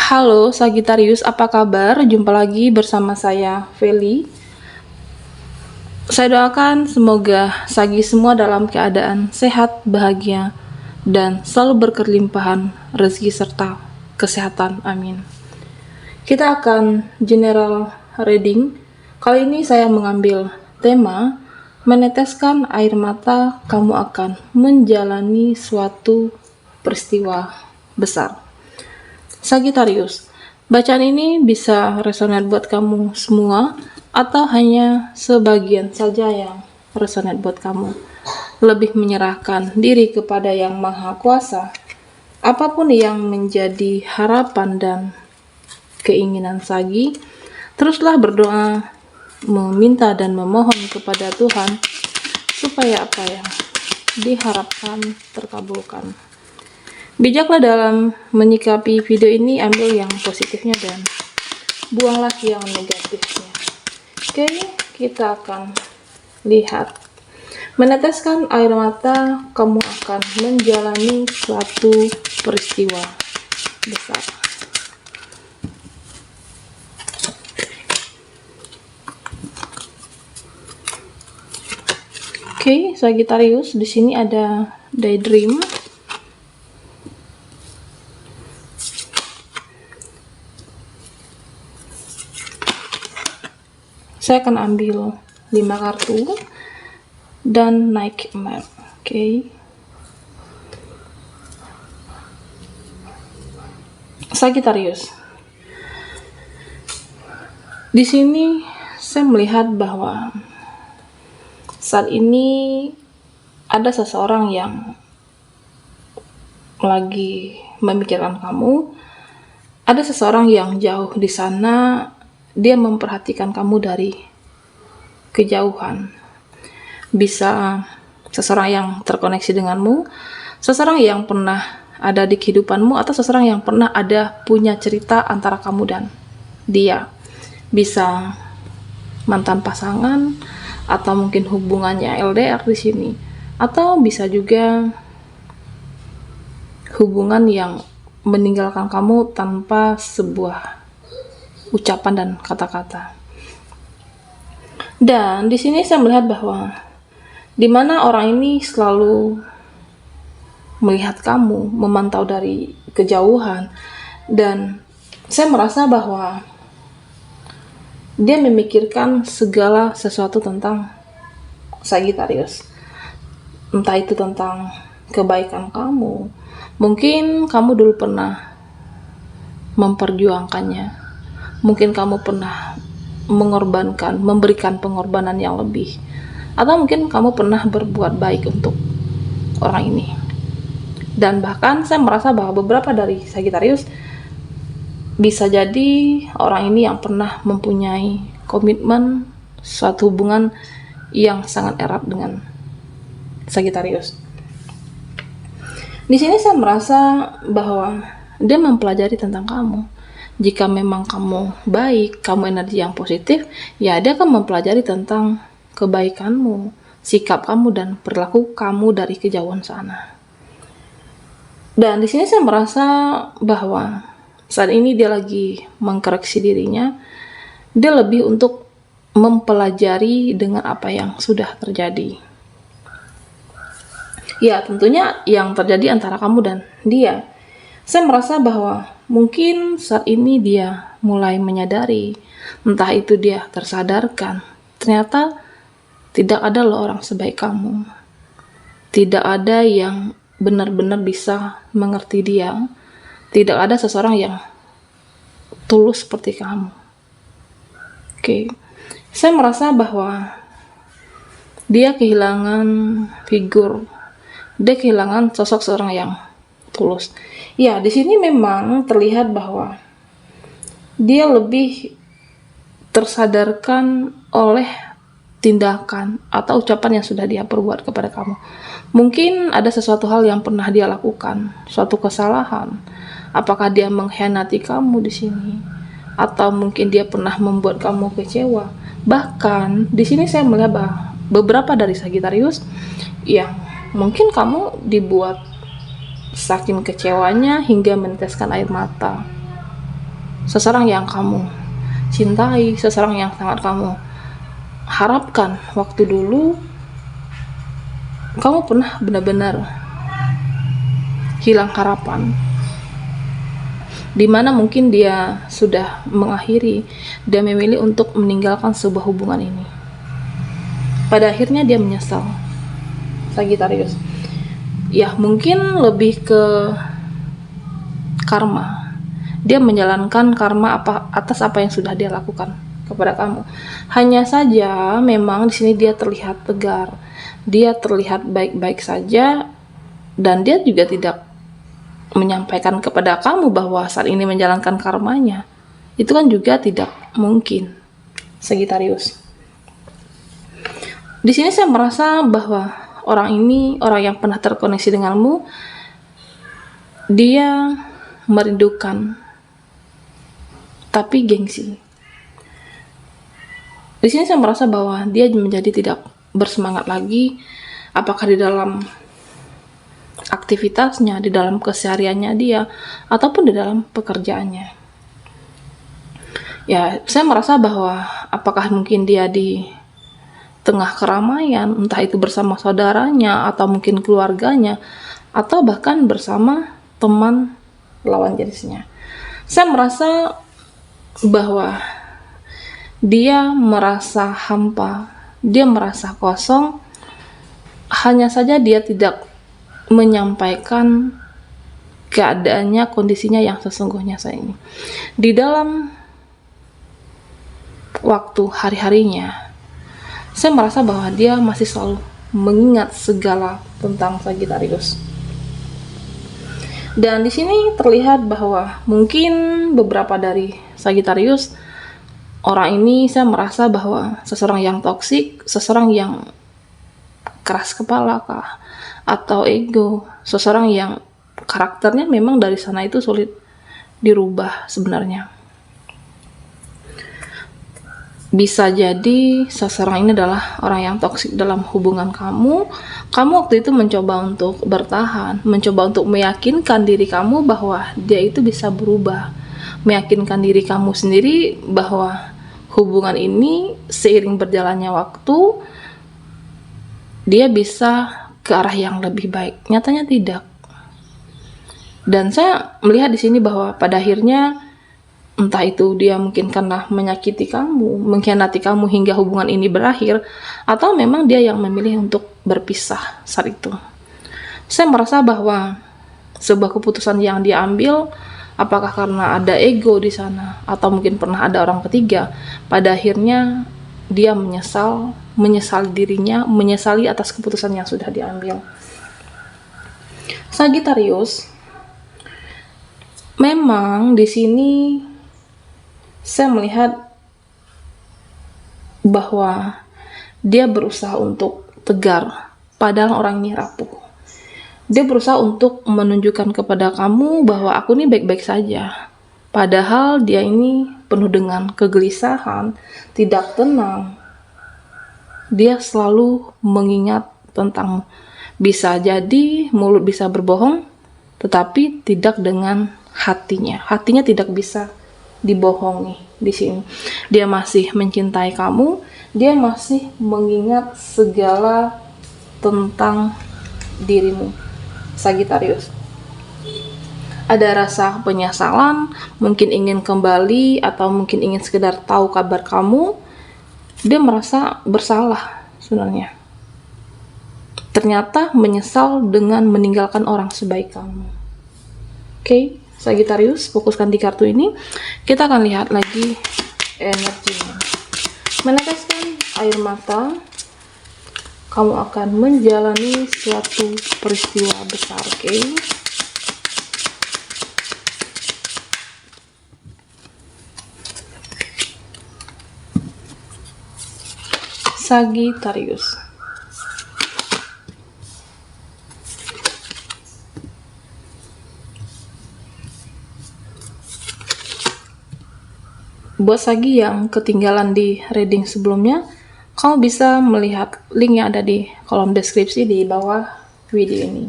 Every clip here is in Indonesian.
Halo Sagittarius, apa kabar? Jumpa lagi bersama saya, Feli. Saya doakan semoga Sagi semua dalam keadaan sehat, bahagia, dan selalu berkelimpahan rezeki serta kesehatan. Amin. Kita akan general reading. Kali ini saya mengambil tema meneteskan air mata, kamu akan menjalani suatu peristiwa besar. Sagittarius, bacaan ini bisa resonate buat kamu semua atau hanya sebagian saja yang resonate buat kamu. Lebih menyerahkan diri kepada Yang Maha Kuasa. Apapun yang menjadi harapan dan keinginan Sagi, teruslah berdoa, meminta dan memohon kepada Tuhan supaya apa yang diharapkan terkabulkan. Bijaklah dalam menyikapi video ini, ambil yang positifnya dan buanglah yang negatifnya. Oke, kita akan lihat. Meneteskan air mata, kamu akan menjalani suatu peristiwa besar. Oke, Sagittarius, di sini ada daydream. Saya akan ambil 5 kartu dan naik map. Oke. Sagittarius. Di sini saya melihat bahwa saat ini ada seseorang yang lagi memikirkan kamu. Ada seseorang yang jauh di sana. Dia memperhatikan kamu dari kejauhan. Bisa seseorang yang terkoneksi denganmu, seseorang yang pernah ada di kehidupanmu, atau seseorang yang pernah ada punya cerita antara kamu dan dia. Bisa mantan pasangan, atau mungkin hubungannya LDR di sini, atau bisa juga hubungan yang meninggalkan kamu tanpa sebuah ucapan dan kata-kata. Dan di sini saya melihat bahwa di mana orang ini selalu melihat kamu, memantau dari kejauhan, dan saya merasa bahwa dia memikirkan segala sesuatu tentang Sagittarius. Entah itu tentang kebaikan kamu, mungkin kamu dulu pernah memperjuangkannya. Mungkin kamu pernah memberikan pengorbanan yang lebih. Atau mungkin kamu pernah berbuat baik untuk orang ini. Dan bahkan saya merasa bahwa beberapa dari Sagittarius bisa jadi orang ini yang pernah mempunyai komitmen suatu hubungan yang sangat erat dengan Sagittarius. Di sini saya merasa bahwa dia mempelajari tentang kamu. Jika memang kamu baik, kamu energi yang positif, ya dia akan mempelajari tentang kebaikanmu, sikap kamu, dan perilaku kamu dari kejauhan sana. Dan di sini saya merasa bahwa saat ini dia lagi mengkoreksi dirinya. Dia lebih untuk mempelajari dengan apa yang sudah terjadi. Ya, tentunya yang terjadi antara kamu dan dia. Saya merasa bahwa mungkin saat ini dia mulai menyadari, entah itu dia tersadarkan, ternyata tidak ada loh orang sebaik kamu. Tidak ada yang benar-benar bisa mengerti dia. Tidak ada seseorang yang tulus seperti kamu. Oke. Saya merasa bahwa dia kehilangan figur. Dia kehilangan sosok seorang yang tulus. Ya, di sini memang terlihat bahwa dia lebih tersadarkan oleh tindakan atau ucapan yang sudah dia perbuat kepada kamu. Mungkin ada sesuatu hal yang pernah dia lakukan, suatu kesalahan. Apakah dia mengkhianati kamu di sini, atau mungkin dia pernah membuat kamu kecewa. Bahkan di sini saya melihat bahwa beberapa dari Sagittarius yang mungkin kamu dibuat saking kecewanya hingga meneteskan air mata. seseorang yang kamu cintai, seseorang yang sangat kamu harapkan waktu dulu, kamu pernah benar-benar hilang harapan, dimana mungkin dia sudah mengakhiri, dia memilih untuk meninggalkan sebuah hubungan ini. Pada akhirnya dia menyesal, Sagittarius. Ya, mungkin lebih ke karma. Dia menjalankan karma atas apa yang sudah dia lakukan kepada kamu. Hanya saja memang di sini dia terlihat tegar, dia terlihat baik-baik saja, dan dia juga tidak menyampaikan kepada kamu bahwa saat ini menjalankan karmanya. Itu kan juga tidak mungkin, Sagittarius. Di sini saya merasa bahwa orang ini, orang yang pernah terkoneksi denganmu, dia merindukan, tapi gengsi. Di sini saya merasa bahwa dia menjadi tidak bersemangat lagi, apakah di dalam aktivitasnya, di dalam kesehariannya dia, ataupun di dalam pekerjaannya. Ya, saya merasa bahwa apakah mungkin dia di tengah keramaian, entah itu bersama saudaranya, atau mungkin keluarganya, atau bahkan bersama teman lawan jenisnya. Saya merasa bahwa dia merasa hampa, dia merasa kosong, hanya saja dia tidak menyampaikan keadaannya, kondisinya yang sesungguhnya saya ini. Di dalam waktu hari-harinya, saya merasa bahwa dia masih selalu mengingat segala tentang Sagittarius. Dan di sini terlihat bahwa mungkin beberapa dari Sagittarius, orang ini saya merasa bahwa seseorang yang toksik, seseorang yang keras kepala kah, atau ego, seseorang yang karakternya memang dari sana itu sulit dirubah sebenarnya. Bisa jadi seseorang ini adalah orang yang toksik dalam hubungan kamu. Kamu waktu itu mencoba untuk bertahan, mencoba untuk meyakinkan diri kamu bahwa dia itu bisa berubah, meyakinkan diri kamu sendiri bahwa hubungan ini seiring berjalannya waktu dia bisa ke arah yang lebih baik. Nyatanya tidak. Dan saya melihat di sini bahwa pada akhirnya, entah itu dia mungkin karena menyakiti kamu, mengkhianati kamu hingga hubungan ini berakhir, atau memang dia yang memilih untuk berpisah saat itu. Saya merasa bahwa sebuah keputusan yang dia ambil, apakah karena ada ego di sana, atau mungkin pernah ada orang ketiga, pada akhirnya dia menyesali dirinya, menyesali atas keputusan yang sudah diambil. Sagittarius, memang di sini saya melihat bahwa dia berusaha untuk tegar, padahal orang ini rapuh. Dia berusaha untuk menunjukkan kepada kamu bahwa aku ini baik-baik saja, padahal dia ini penuh dengan kegelisahan, tidak tenang. Dia selalu mengingat tentangmu. Bisa jadi mulut bisa berbohong, tetapi tidak dengan hatinya. Hatinya tidak bisa dibohongi di sini. Dia masih mencintai kamu, dia masih mengingat segala tentang dirimu, Sagittarius. Ada rasa penyesalan, mungkin ingin kembali, atau mungkin ingin sekedar tahu kabar kamu. Dia merasa bersalah sebenarnya. Ternyata menyesal dengan meninggalkan orang sebaik kamu. Oke, Sagittarius, fokuskan di kartu ini. Kita akan lihat lagi energinya. Meneteskan air mata, kamu akan menjalani suatu peristiwa besar, oke? Sagittarius. Buat Sagi yang ketinggalan di reading sebelumnya, kamu bisa melihat link yang ada di kolom deskripsi di bawah video ini.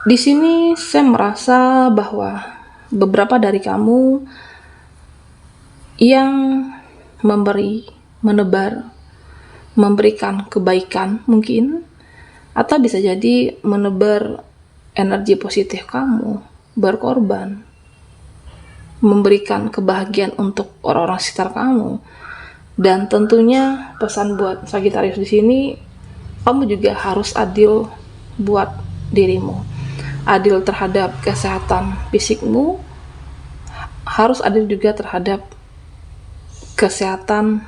Di sini saya merasa bahwa beberapa dari kamu yang memberi, menebar, memberikan kebaikan mungkin, atau bisa jadi menebar energi positif kamu, berkorban, memberikan kebahagiaan untuk orang-orang sekitar kamu. Dan tentunya pesan buat Sagittarius di sini, kamu juga harus adil buat dirimu. Adil terhadap kesehatan fisikmu, harus adil juga terhadap kesehatan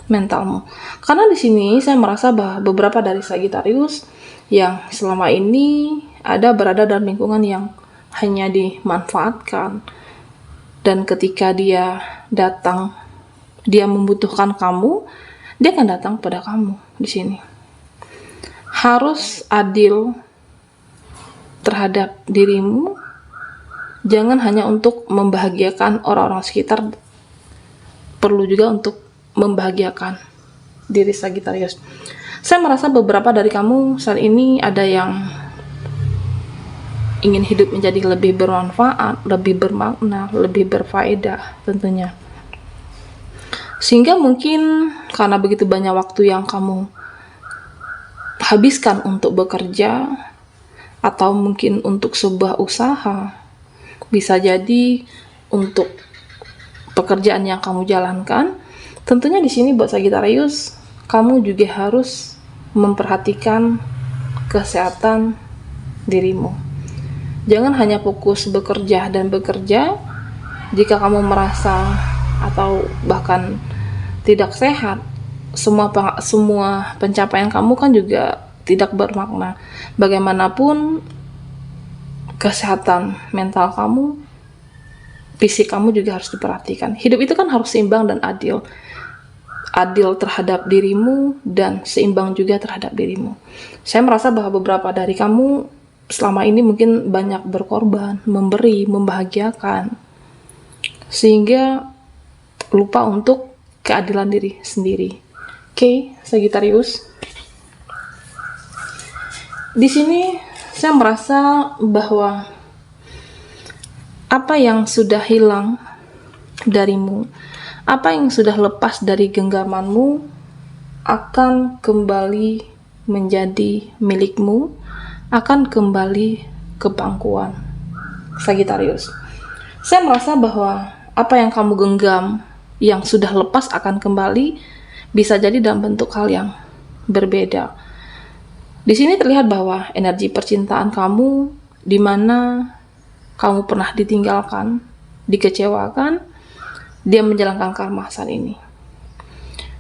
mentalmu. Karena di sini saya merasa bahwa beberapa dari Sagittarius yang selama ini berada dalam lingkungan yang hanya dimanfaatkan, dan ketika dia datang, dia membutuhkan kamu, dia akan datang pada kamu di sini. Harus adil terhadap dirimu, jangan hanya untuk membahagiakan orang-orang sekitar, perlu juga untuk membahagiakan diri Sagittarius. Saya merasa beberapa dari kamu saat ini ada yang ingin hidup menjadi lebih bermanfaat, lebih bermakna, lebih berfaedah tentunya. Sehingga mungkin karena begitu banyak waktu yang kamu habiskan untuk bekerja, atau mungkin untuk sebuah usaha, bisa jadi untuk pekerjaan yang kamu jalankan. Tentunya di sini buat Sagittarius, kamu juga harus memperhatikan kesehatan dirimu. Jangan hanya fokus bekerja dan bekerja. Jika kamu merasa atau bahkan tidak sehat, semua pencapaian kamu kan juga tidak bermakna. Bagaimanapun kesehatan mental kamu, fisik kamu juga harus diperhatikan. Hidup itu kan harus seimbang dan adil. Adil terhadap dirimu dan seimbang juga terhadap dirimu. Saya merasa bahwa beberapa dari kamu selama ini mungkin banyak berkorban, memberi, membahagiakan, sehingga lupa untuk keadilan diri sendiri. Oke, Sagittarius. Di sini saya merasa bahwa apa yang sudah hilang darimu, apa yang sudah lepas dari genggamanmu, akan kembali menjadi milikmu, akan kembali ke pangkuan Sagittarius. Saya merasa bahwa apa yang kamu genggam yang sudah lepas akan kembali, bisa jadi dalam bentuk hal yang berbeda. Di sini terlihat bahwa energi percintaan kamu, di mana kamu pernah ditinggalkan, dikecewakan, dia menjalankan karma saat ini.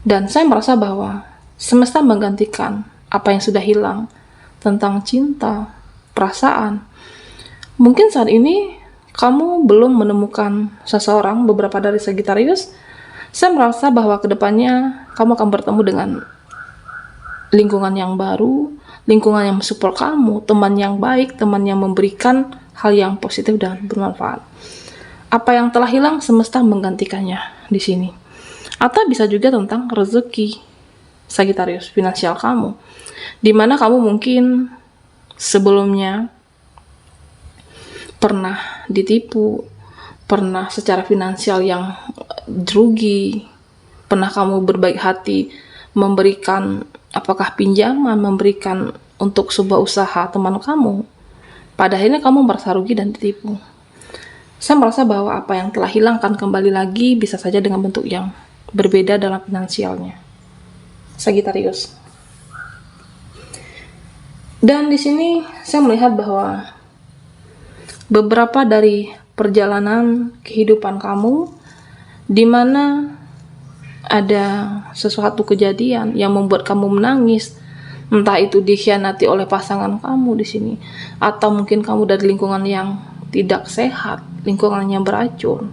Dan saya merasa bahwa semesta menggantikan apa yang sudah hilang tentang cinta, perasaan. Mungkin saat ini kamu belum menemukan seseorang, beberapa dari Sagittarius. Saya merasa bahwa kedepannya kamu akan bertemu dengan lingkungan yang baru, lingkungan yang mensupport kamu, teman yang baik, teman yang memberikan hal yang positif dan bermanfaat. Apa yang telah hilang, semesta menggantikannya di sini. Atau bisa juga tentang rezeki Sagittarius, finansial kamu, di mana kamu mungkin sebelumnya pernah ditipu, pernah secara finansial yang rugi, pernah kamu berbaik hati memberikan apakah pinjaman, memberikan untuk sebuah usaha teman kamu, pada akhirnya kamu merasa rugi dan ditipu. Saya merasa bahwa apa yang telah hilang akan kembali lagi, bisa saja dengan bentuk yang berbeda dalam finansialnya Sagittarius. Dan di sini saya melihat bahwa beberapa dari perjalanan kehidupan kamu, di mana ada sesuatu kejadian yang membuat kamu menangis, entah itu dikhianati oleh pasangan kamu di sini, atau mungkin kamu dari lingkungan yang tidak sehat, lingkungan yang beracun,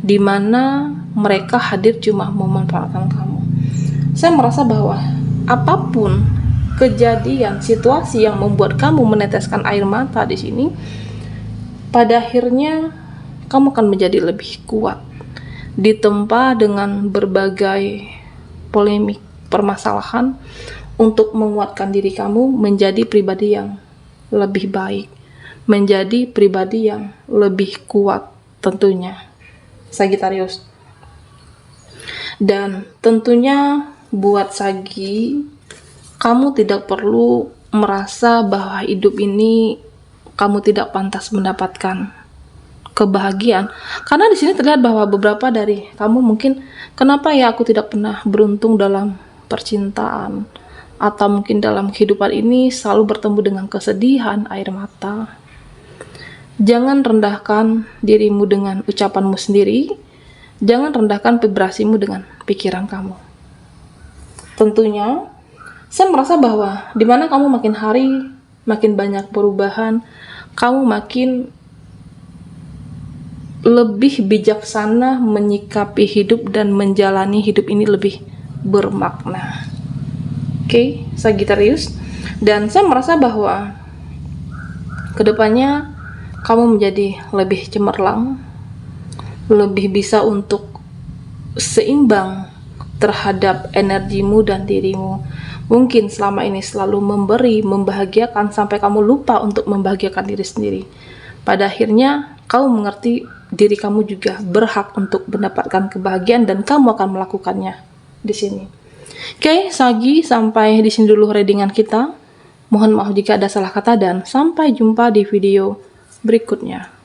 di mana mereka hadir cuma memanfaatkan kamu. Saya merasa bahwa apapun kejadian, situasi yang membuat kamu meneteskan air mata di sini, pada akhirnya kamu akan menjadi lebih kuat, ditempa dengan berbagai polemik, permasalahan, untuk menguatkan diri kamu menjadi pribadi yang lebih baik, menjadi pribadi yang lebih kuat tentunya, Sagittarius. Dan tentunya buat Sagi, kamu tidak perlu merasa bahwa hidup ini kamu tidak pantas mendapatkan kebahagiaan, karena di sini terlihat bahwa beberapa dari kamu mungkin, kenapa ya aku tidak pernah beruntung dalam percintaan, atau mungkin dalam kehidupan ini selalu bertemu dengan kesedihan, air mata. Jangan rendahkan dirimu dengan ucapanmu sendiri, jangan rendahkan vibrasimu dengan pikiran kamu. Tentunya saya merasa bahwa dimana kamu makin hari makin banyak perubahan, kamu makin lebih bijaksana menyikapi hidup dan menjalani hidup ini lebih bermakna. Oke, Sagittarius. Dan saya merasa bahwa kedepannya kamu menjadi lebih cemerlang, lebih bisa untuk seimbang terhadap energimu dan dirimu. Mungkin selama ini selalu memberi, membahagiakan sampai kamu lupa untuk membahagiakan diri sendiri. Pada akhirnya kamu mengerti diri kamu juga berhak untuk mendapatkan kebahagiaan dan kamu akan melakukannya di sini. Oke, Sagi, sampai di sini dulu readingan kita. Mohon maaf jika ada salah kata dan sampai jumpa di video berikutnya.